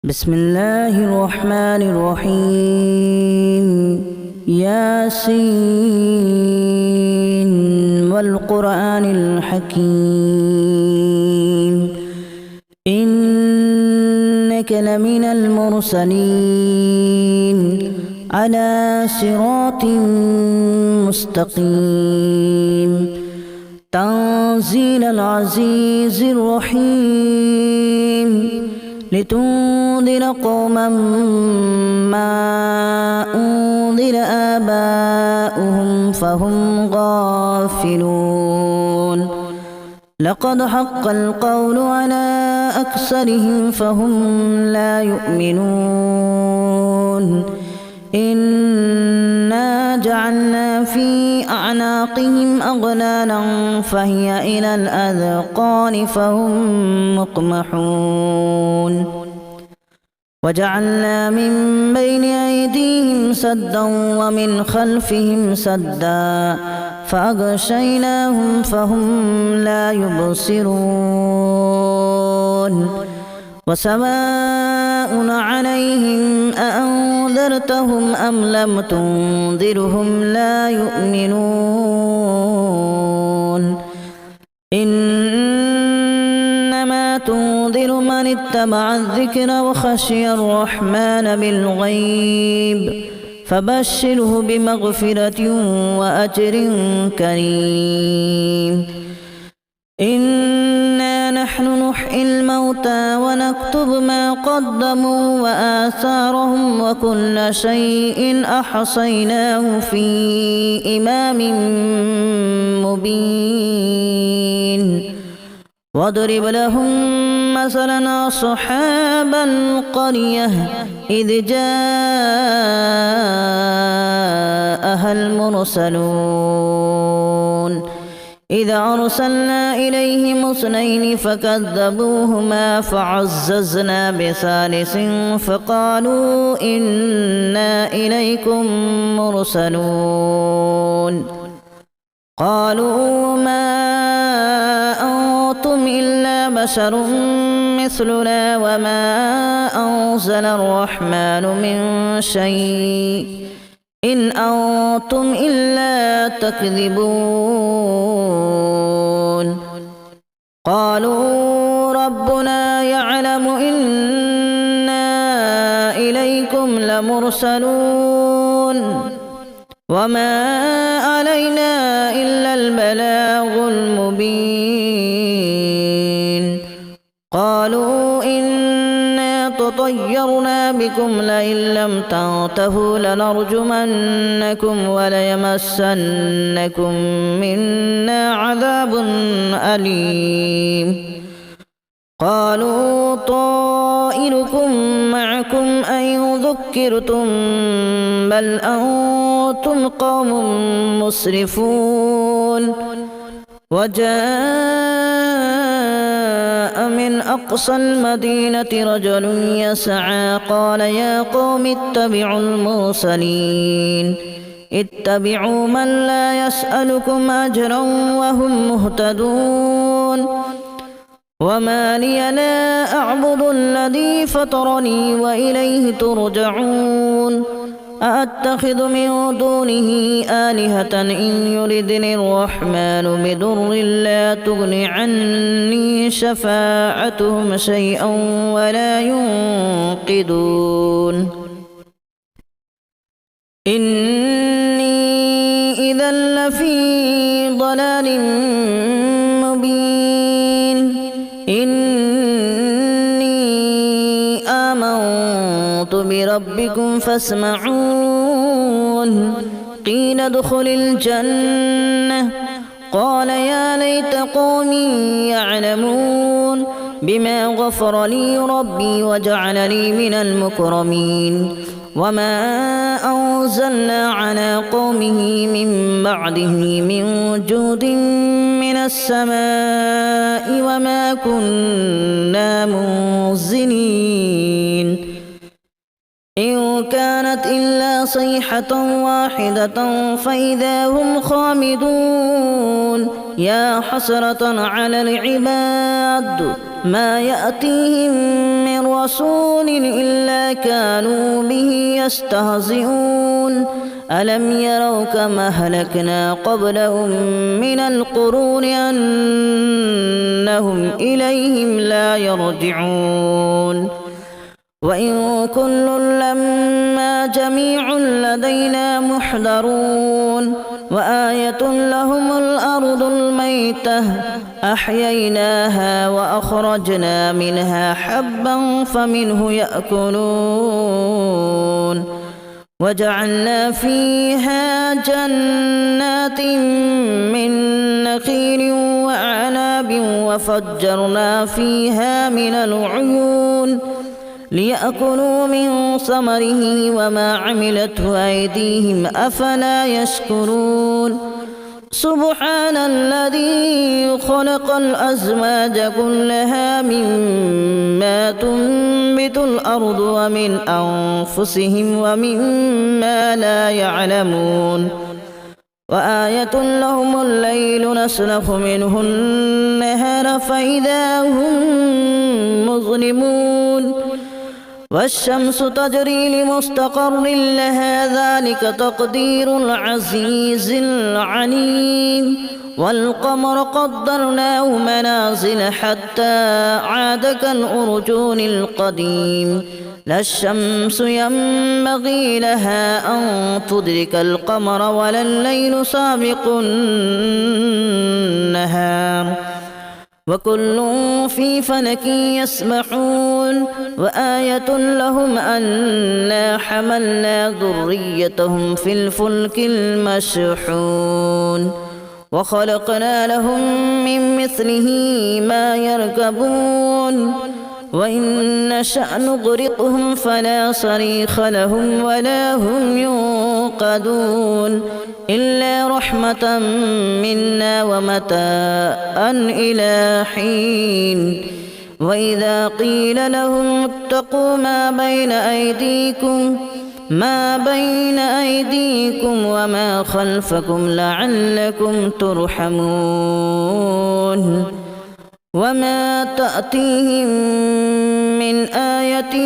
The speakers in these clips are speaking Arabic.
بسم الله الرحمن الرحيم ياسين والقرآن الحكيم إنك لمن المرسلين على صراط مستقيم تنزيل العزيز الرحيم لتنذر قوما ما أنذر آباؤهم فهم غافلون لقد حق القول على أكثرهم فهم لا يؤمنون إنا جعلنا في أعناقهم أغلالا فهي إلى الأذقان فهم مقمحون وجعلنا من بين أيديهم سدا ومن خلفهم سدا فأغشيناهم فهم لا يبصرون وسواء عليهم أأنذرتهم أم لم تنذرهم لا يؤمنون إنما تنذر من اتبع الذكر وخشي الرحمن بالغيب فبشره بمغفرة وأجر كريم إنا نحن نحيي الموتى ونكتب ما قدموا وآثارهم وكل شيء أحصيناه في إمام مبين واضرب لهم مثلا أصحاب القرية إذ جاءها المرسلون إذا أرسلنا إليهم اثنين فكذبوهما فعززنا بثالث فقالوا إنا إليكم مرسلون قالوا ما أنتم إلا بشر مثلنا وما أنزل الرحمن من شيء إن أنتم إلا تكذبون قالوا ربنا يعلم إنا إليكم لمرسلون وما علينا إلا البلاغ المبين قالوا إنا تطيرنا بكم لئن لم تنتهوا لنرجمنكم وليمسنكم منا عذاب أليم قالوا طائركم معكم أن ذكرتم بل أنتم قوم مسرفون وجاء من أقصى المدينة رجل يسعى قال يا قوم اتبعوا المرسلين اتبعوا من لا يسألكم أجرا وهم مهتدون وما لي لا أعبد الذي فطرني وإليه ترجعون أأتخذ من دونه آلهة إن يردني الرحمن بضر لا تغن عني شفاعتهم شيئا ولا ينقذون إني إذا لفي ضلال مبين إني آمنت بربكم فاسمعون قيل ادخل الجنة قال يا ليت قومي يعلمون بما غفر لي ربي وجعلني من المكرمين وما أنزلنا على قومه من بعده من جود من السماء وما كنا منزلين إن كانت إلا صيحة واحدة فإذا هم خامدون يا حسرة على العباد ما يأتيهم من رسول إلا كانوا به يستهزئون ألم يروا كما أهلكنا قبلهم من القرون أنهم إليهم لا يرجعون وإن كل لما جميع لدينا محضرون وآية لهم الأرض الميتة أحييناها وأخرجنا منها حبا فمنه يأكلون وجعلنا فيها جنات من نخيل وأعناب وفجرنا فيها من العيون ليأكلوا من ثمره وما عملته أيديهم أفلا يشكرون سبحان الذي خلق الأزواج كلها مما تنبت الأرض ومن أنفسهم ومما لا يعلمون وآية لهم الليل نسلخ منه النهار فإذا هم مظلمون والشمس تجري لمستقر لها ذلك تقدير العزيز العليم والقمر قدرناه منازل حتى عاد كالأرجون القديم لا الشمس ينبغي لها أن تدرك القمر ولا الليل سابق النهار وكل في فلك يسبحون وآية لهم أنا حملنا ذريتهم في الفلك المشحون وخلقنا لهم من مثله ما يركبون وإن نشأ نغرقهم فلا صريخ لهم ولا هم ينقذون إلا رحمة منا ومتاعا إلى حين وإذا قيل لهم اتقوا ما بين أيديكم وما خلفكم لعلكم ترحمون وما تأتيهم من آية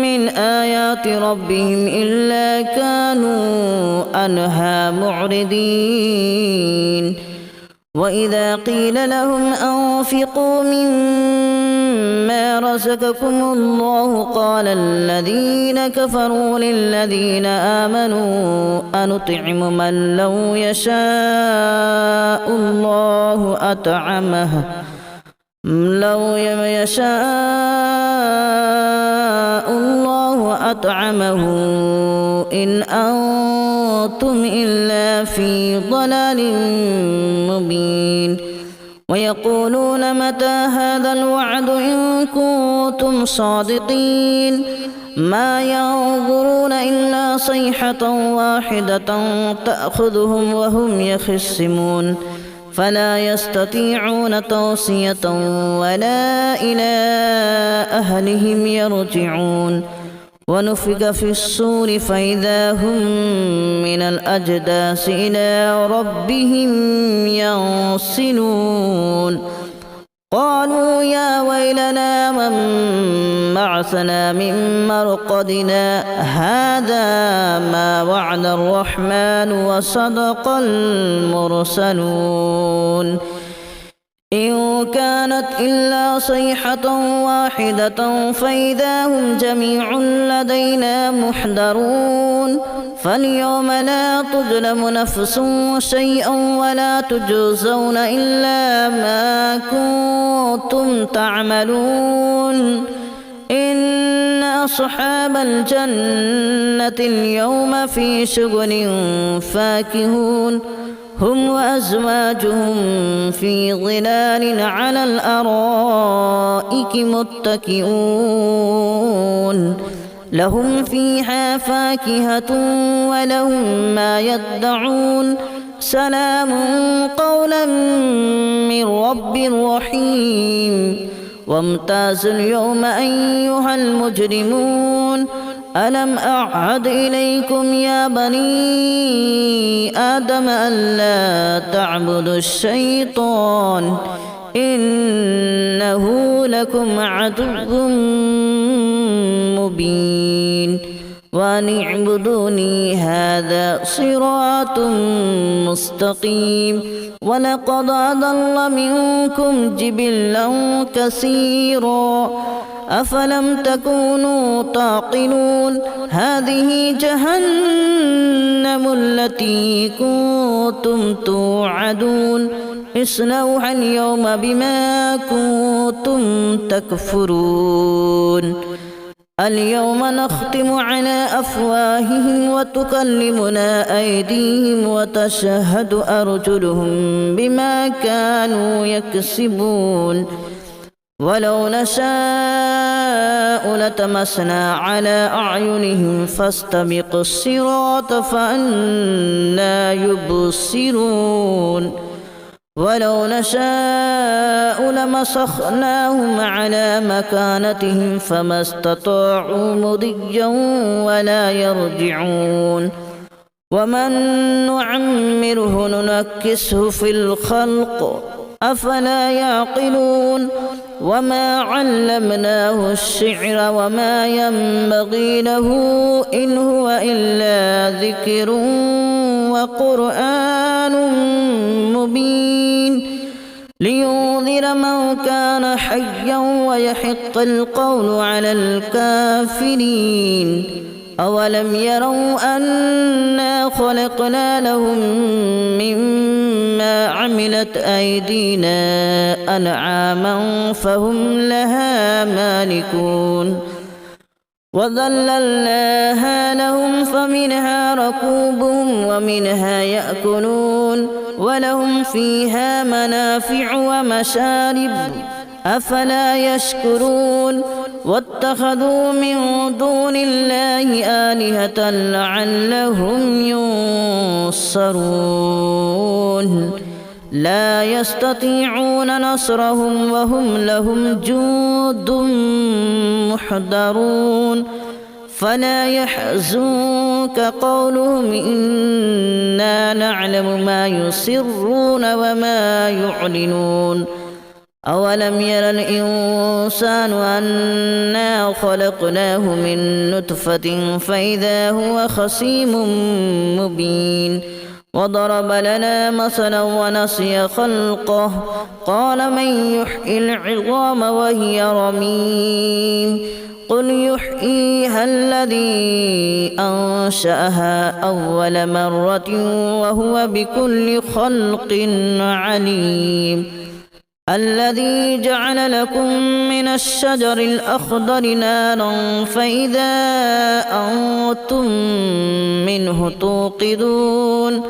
من آيات ربهم إلا كانوا عنها معرضين وإذا قيل لهم أنفقوا مما رزقكم الله قال الذين كفروا للذين آمنوا أنطعم من لو يشاء الله أطعمه إن أنتم إلا في ضلال مبين ويقولون متى هذا الوعد إن كنتم صادقين ما ينظرون إلا صيحة واحدة تأخذهم وهم يخصمون فلا يستطيعون توصية ولا إلى أهلهم يرجعون ونفخ في الصور فإذا هم من الأجداث إلى ربهم ينسلون قالوا يا ويلنا من بعثنا من مرقدنا هذا ما وعد الرحمن وصدق المرسلون إن كانت إلا صيحة واحدة فإذا هم جميع لدينا محضرون فاليوم لا تظلم نفس شيئا ولا تجزون إلا ما كنتم تعملون إن أصحاب الجنة اليوم في شغل فاكهون هم وأزواجهم في ظلال على الأرائك متكئون لهم فيها فاكهة ولهم ما يدعون سلام قولا من رب رحيم وامتازوا اليوم أيها المجرمون ألم أعهد إليكم يا بني آدم ألا تعبدوا الشيطان إنه لكم عدو مبين وأن اعبدوني هذا صراط مستقيم ولقد أضل منكم جبلا كثيرا أفلم تكونوا تعقلون هذه جهنم التي كنتم توعدون اصلوها اليوم بما كنتم تكفرون اليوم نختم على أفواههم وتكلمنا أيديهم وتشهد أرجلهم بما كانوا يكسبون ولو نشاء لتمسنا على أعينهم فاستبقوا الصراط فأنى يبصرون ولو نشاء لمسخناهم على مكانتهم فما استطاعوا مضيا ولا يرجعون ومن نعمره ننكسه في الخلق أفلا يعقلون وما علمناه الشعر وما ينبغي له إن هو إلا ذكر وقرآن مبين لينذر من كان حيا ويحق القول على الكافرين أولم يروا أنا خلقنا لهم مما عملت أيدينا أنعاما فهم لها مالكون وذللناها لهم فمنها ركوبهم ومنها يأكلون ولهم فيها منافع ومشارب أفلا يشكرون واتخذوا من دون الله آلهة لعلهم ينصرون لا يستطيعون نصرهم وهم لهم جند محضرون فلا يحزنك قولهم إنا نعلم ما يسرون وما يعلنون أولم ير الإنسان أنا خلقناه من نطفة فإذا هو خصيم مبين وضرب لنا مثلا ونسي خلقه قال من يحيي العظام وهي رميم قل يحييها الذي أنشأها أول مرة وهو بكل خلق عليم الذي جعل لكم من الشجر الأخضر نارا فإذا أنتم منه توقدون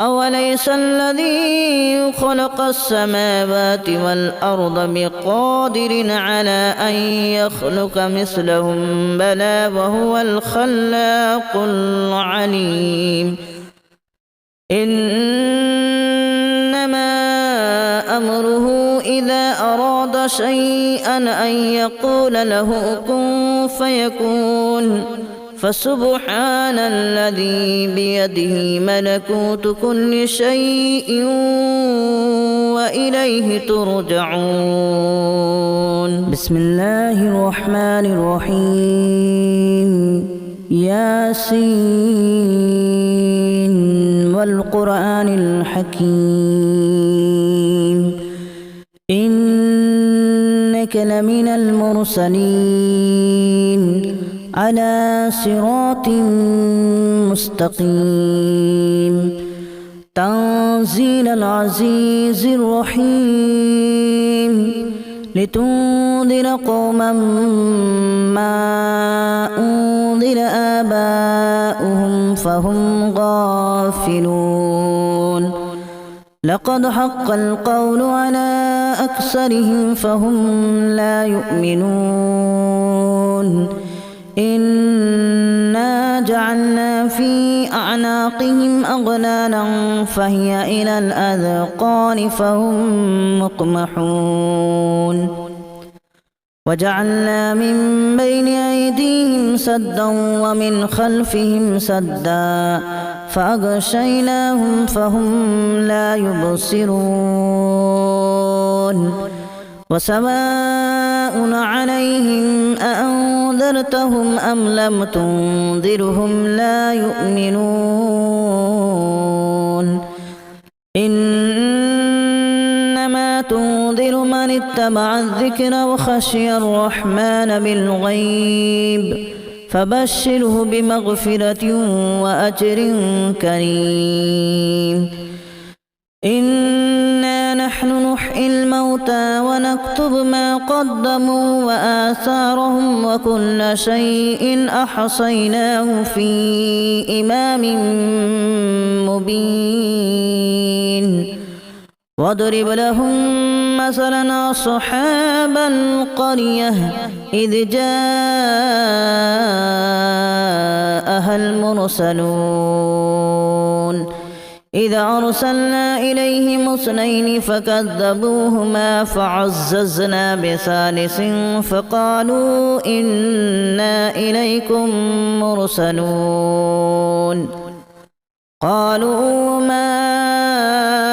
أوليس الذي خلق السماوات والأرض بقادر على أن يخلق مثلهم بلى وهو الخلاق العليم إنما أمره إذا أراد شيئا أن يقول له كن فيكون فسبحان الذي بيده ملكوت كل شيء وإليه ترجعون بسم الله الرحمن الرحيم ياسين والقرآن الحكيم إنك لمن المرسلين على صراط مستقيم تنزيل العزيز الرحيم لتنذر قوما ما أنذر آباؤهم فهم غافلون لقد حق القول على أكثرهم فهم لا يؤمنون إنا جعلنا في أعناقهم أغلالا فهي إلى الأذقان فهم مقمحون وجعلنا من بين أيديهم سدا ومن خلفهم سدا فأغشيناهم فهم لا يبصرون وسواء عليهم أأنذرتهم أم لم تنذرهم لا يؤمنون إنما تنذر من اتبع الذكر وخشي الرحمن بالغيب فبشره بمغفرة وأجر كريم إنا نحن نحيي الموتى ونكتب ما قدموا وآثارهم وكل شيء أحصيناه في إمام مبين واضرب لهم مثلا أصحاب القرية إذ جاءها المرسلون إذا أرسلنا إليهم اثنين فكذبوهما فعززنا بثالث فقالوا إنا إليكم مرسلون قالوا ما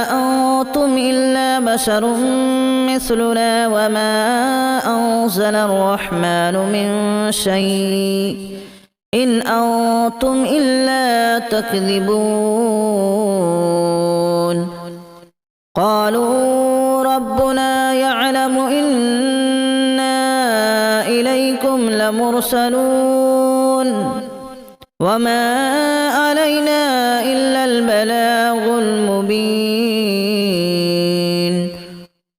أنتم إلا بشر مثلنا وما أنزل الرحمن من شيء إن أنتم إلا تكذبون قالوا ربنا يعلم إنا إليكم لمرسلون وما علينا إلا البلاغ المبين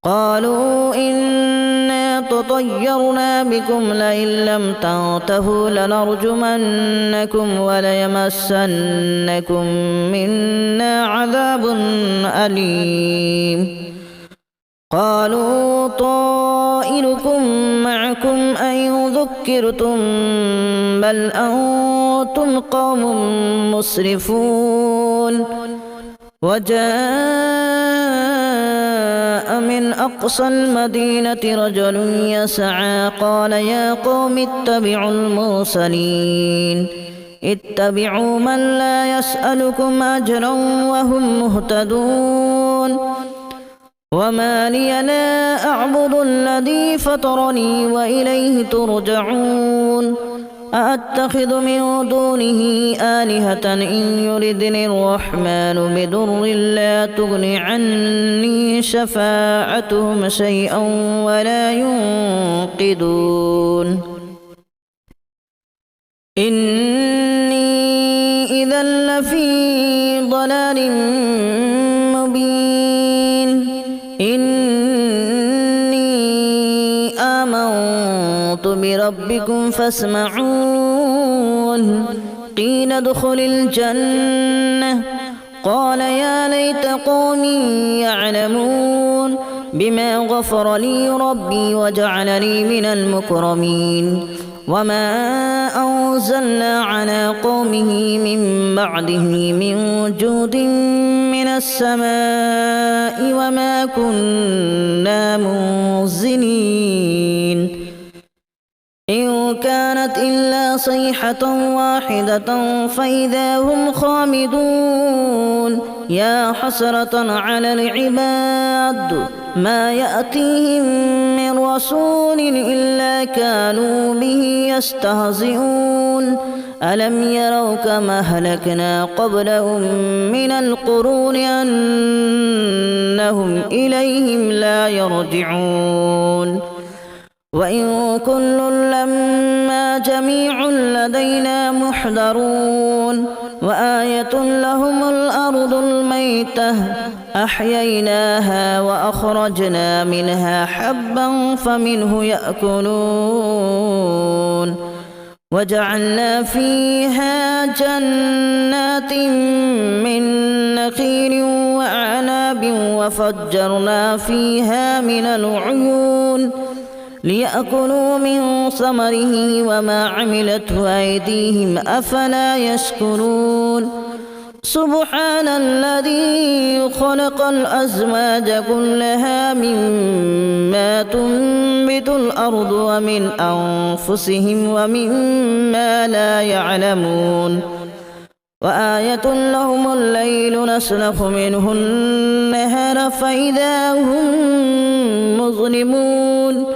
قالوا إنا تطيرنا بكم لئن لم تنتهوا لنرجمنكم وليمسنكم منا عذاب أليم قالوا طائركم معكم أن ذكرتم بل أنتم قوم مسرفون وجاء من أقصى المدينة رجل يسعى قال يا قوم اتبعوا المرسلين اتبعوا من لا يسألكم أجرا وهم مهتدون وما لي لا أعبد الذي فطرني وإليه ترجعون أأتخذ من دونه آلهة إن يردني الرحمن بضر لا تغن عني شفاعتهم شيئا ولا ينقذون إني إذا لفي ضلال مبين إني آمنت بربكم فاسمعون قيل ادخل الجنة قال يا ليت قومي يعلمون بما غفر لي ربي وجعلني من المكرمين وما أنزلنا على قومه من بعده من جود من السماء وما كنا منزلين إن كانت إلا صيحة واحدة فإذا هم خامدون يا حسرة على العباد ما يأتيهم من رسول إلا كانوا به يستهزئون ألم يروا كما أهلكنا قبلهم من القرون أنهم إليهم لا يرجعون وإن كل لما جميع لدينا محضرون وآية لهم الأرض الميتة أحييناها وأخرجنا منها حبا فمنه يأكلون وجعلنا فيها جنات من نخيل وأعناب وفجرنا فيها من العيون ليأكلوا من ثمره وما عملته أيديهم أفلا يشكرون سبحان الذي خلق الأزواج كلها مما تنبت الأرض ومن أنفسهم ومما لا يعلمون وآية لهم الليل نسلخ منه النهار فإذا هم مظلمون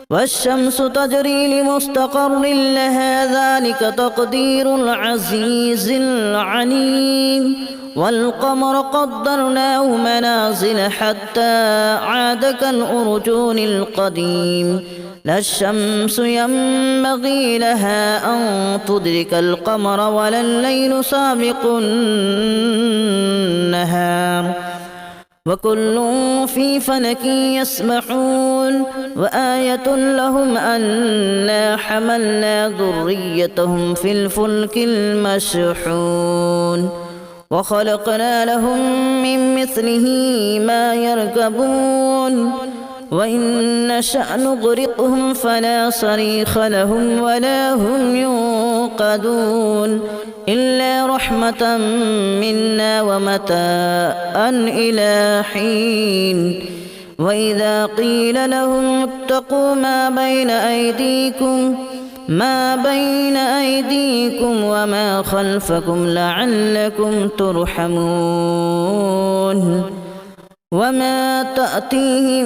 والشمس تجري لمستقر لها ذلك تقدير العزيز العليم والقمر قدرناه منازل حتى عاد كالأرجون القديم لا الشمس ينبغي لها أن تدرك القمر ولا الليل سابق النهار وكل في فلك يسبحون وآية لهم أنا حملنا ذريتهم في الفلك المشحون وخلقنا لهم من مثله ما يركبون وإن نشأ نغرقهم فلا صريخ لهم ولا هم ينقذون إلا رحمة منا ومتاعا إلى حين وإذا قيل لهم اتقوا ما بين أيديكم وما خلفكم لعلكم ترحمون وما تأتيهم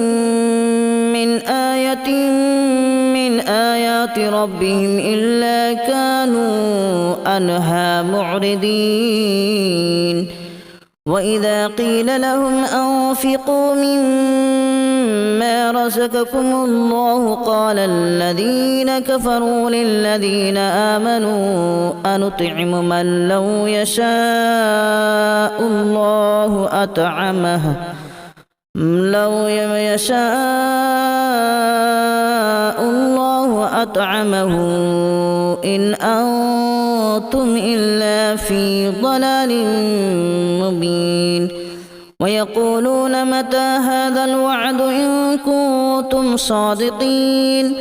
من آية من آيات ربهم إلا كانوا عنها معرضين وإذا قيل لهم أنفقوا مما رزقكم الله قال الذين كفروا للذين آمنوا أنطعم من لو يشاء الله أطعمه إن أنتم إلا في ضلال مبين ويقولون متى هذا الوعد إن كنتم صادقين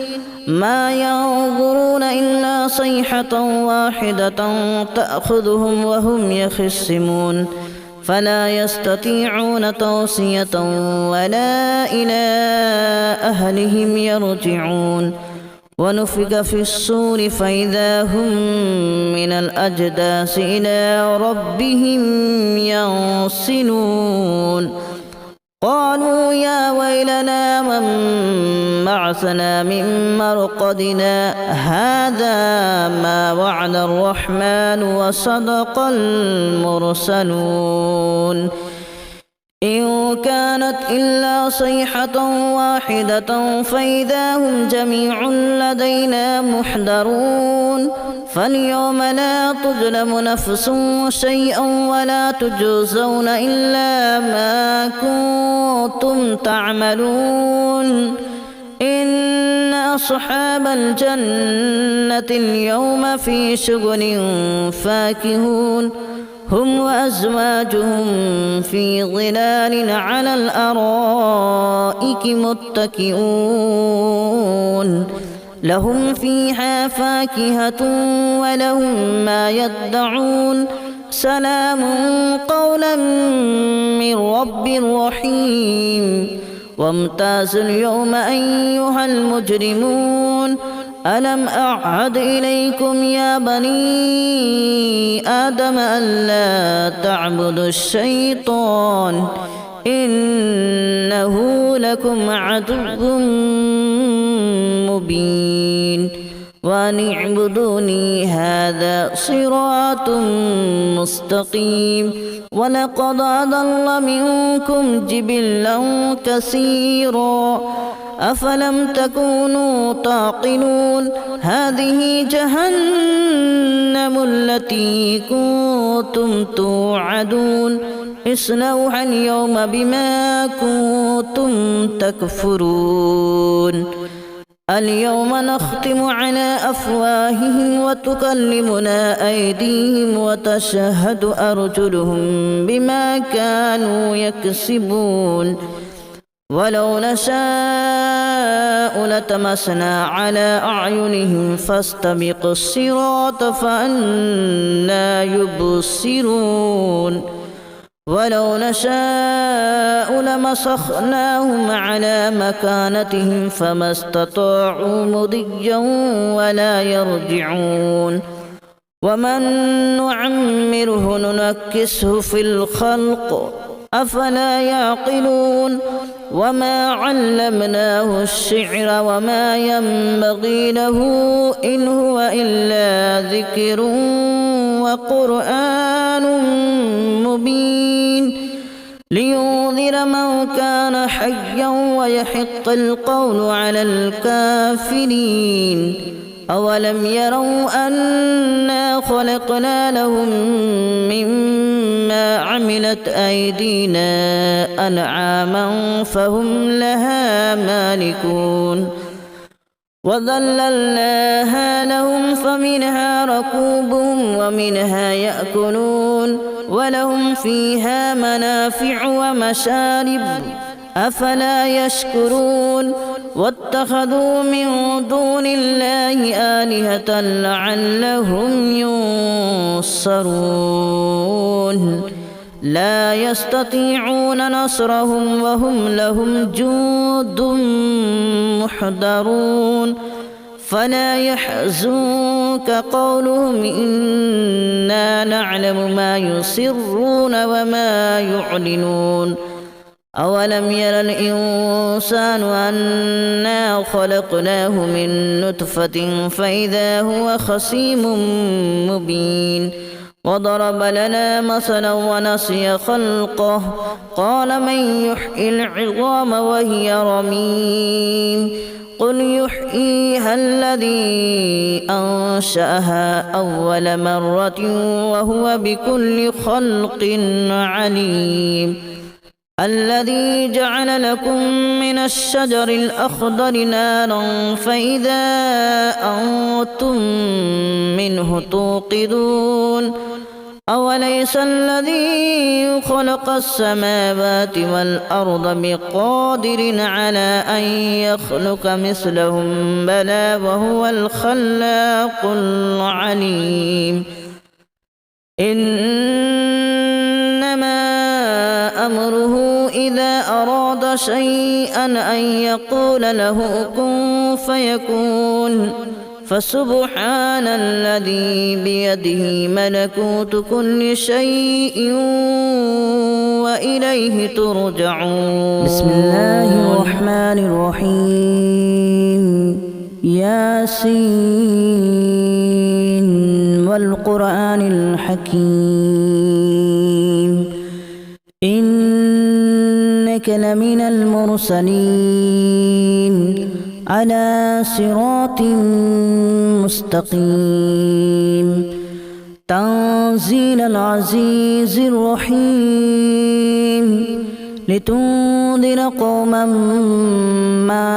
ما ينظرون إلا صيحة واحدة تأخذهم وهم يخصمون فلا يستطيعون توصية ولا إلى أهلهم يرجعون ونفخ في الصور فإذا هم من الأجداث إلى ربهم ينسلون قالوا يا ويلنا من بعثنا من مرقدنا هذا ما وعد الرحمن وصدق المرسلون إن كانت إلا صيحة واحدة فإذا هم جميع لدينا محضرون فاليوم لا تظلم نفس شيئا ولا تجزون إلا ما كنتم تعملون إن أصحاب الجنة اليوم في شغل فاكهون هم وأزواجهم في ظلال على الأرائك متكئون لهم فيها فاكهة ولهم ما يدعون سلام قولا من رب رحيم وامتازوا اليوم أيها المجرمون ألم أعهد إليكم يا بني آدم ألا تعبدوا الشيطان إنه لكم عدو مبين وأن اعبدوني هذا صراط مستقيم ولقد أضل منكم جبلا كثيرا أفلم تكونوا تعقلون هذه جهنم التي كنتم توعدون اصلوها اليوم بما كنتم تكفرون اليوم نختم على أفواههم وتكلمنا أيديهم وتشهد أرجلهم بما كانوا يكسبون ولو نشاء لتمسنا على أعينهم فاستبقوا الصراط فأنى يبصرون ولو نشاء لمسخناهم على مكانتهم فما استطاعوا مضيا ولا يرجعون ومن نعمره ننكسه في الخلق أفلا يعقلون وما علمناه الشعر وما ينبغي له إن هو إلا ذكر وقرآن مبين لينذر من كان حيا ويحق القول على الكافرين أولم يروا أنا خلقنا لهم مما عملت أيدينا أنعاما فهم لها مالكون وذللناها لهم فمنها ركوبهم ومنها يأكلون ولهم فيها منافع ومشارب أفلا يشكرون واتخذوا من دون الله آلهة لعلهم ينصرون لا يستطيعون نصرهم وهم لهم جند محضرون فلا يحزنك قولهم إنا نعلم ما يسرون وما يعلنون أولم ير الإنسان أنا خلقناه من نطفة فإذا هو خصيم مبين وضرب لنا مثلا ونسي خلقه قال من يحيي العظام وهي رميم قل يحييها الذي أنشأها أول مرة وهو بكل خلق عليم الذي جعل لكم من الشجر الأخضر نارا فإذا أنتم منه توقدون أوليس الذي خلق السماوات والأرض بقادر على أن يخلق مثلهم بلى وهو الخلاق العليم إنما أمره إذا أراد شيئا أن يقول له كن فيكون فسبحان الذي بيده ملكوت كل شيء وإليه ترجعون بسم الله الرحمن الرحيم ياسين والقرآن الحكيم إنك لمن المرسلين على صراط مستقيم تنزيل العزيز الرحيم لتنذر قوما ما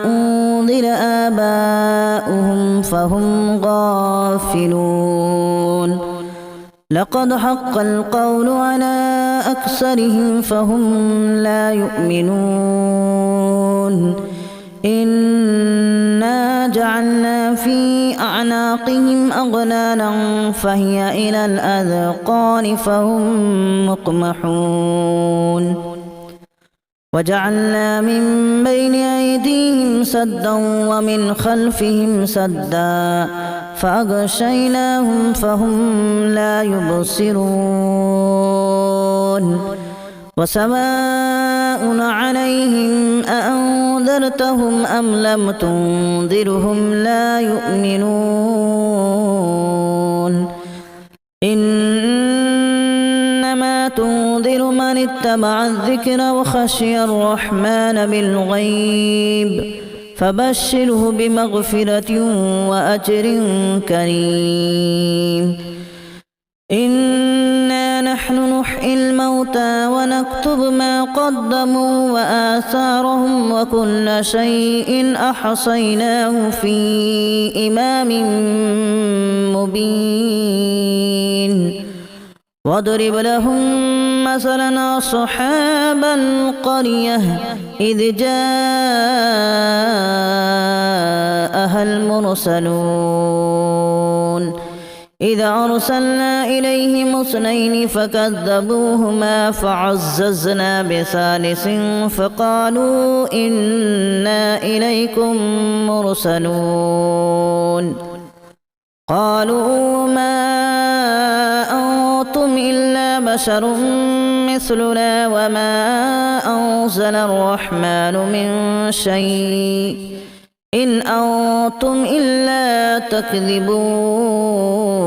أنذر آباؤهم فهم غافلون لقد حق القول على أكثرهم فهم لا يؤمنون إنا جعلنا في أعناقهم أغلالا فهي إلى الأذقان فهم مقمحون وجعلنا من بين أيديهم سدا ومن خلفهم سدا فأغشيناهم فهم لا يبصرون وسواء عليهم أأنذرتهم أم لم تنذرهم لا يؤمنون إنما تنذر من اتبع الذكر وخشي الرحمن بالغيب فبشره بمغفرة وأجر كريم إنا نحن نحيي الموتى ونكتب ما قدموا وآثارهم وكل شيء أحصيناه في إمام مبين واضرب لهم مثلا أصحاب القرية إذ جاءها المرسلون إذا أرسلنا إليهم اثنين فكذبوهما فعززنا بثالث فقالوا إنا إليكم مرسلون قالوا ما أنتم إلا بشر مثلنا وما أنزل الرحمن من شيء إن أنتم إلا تكذبون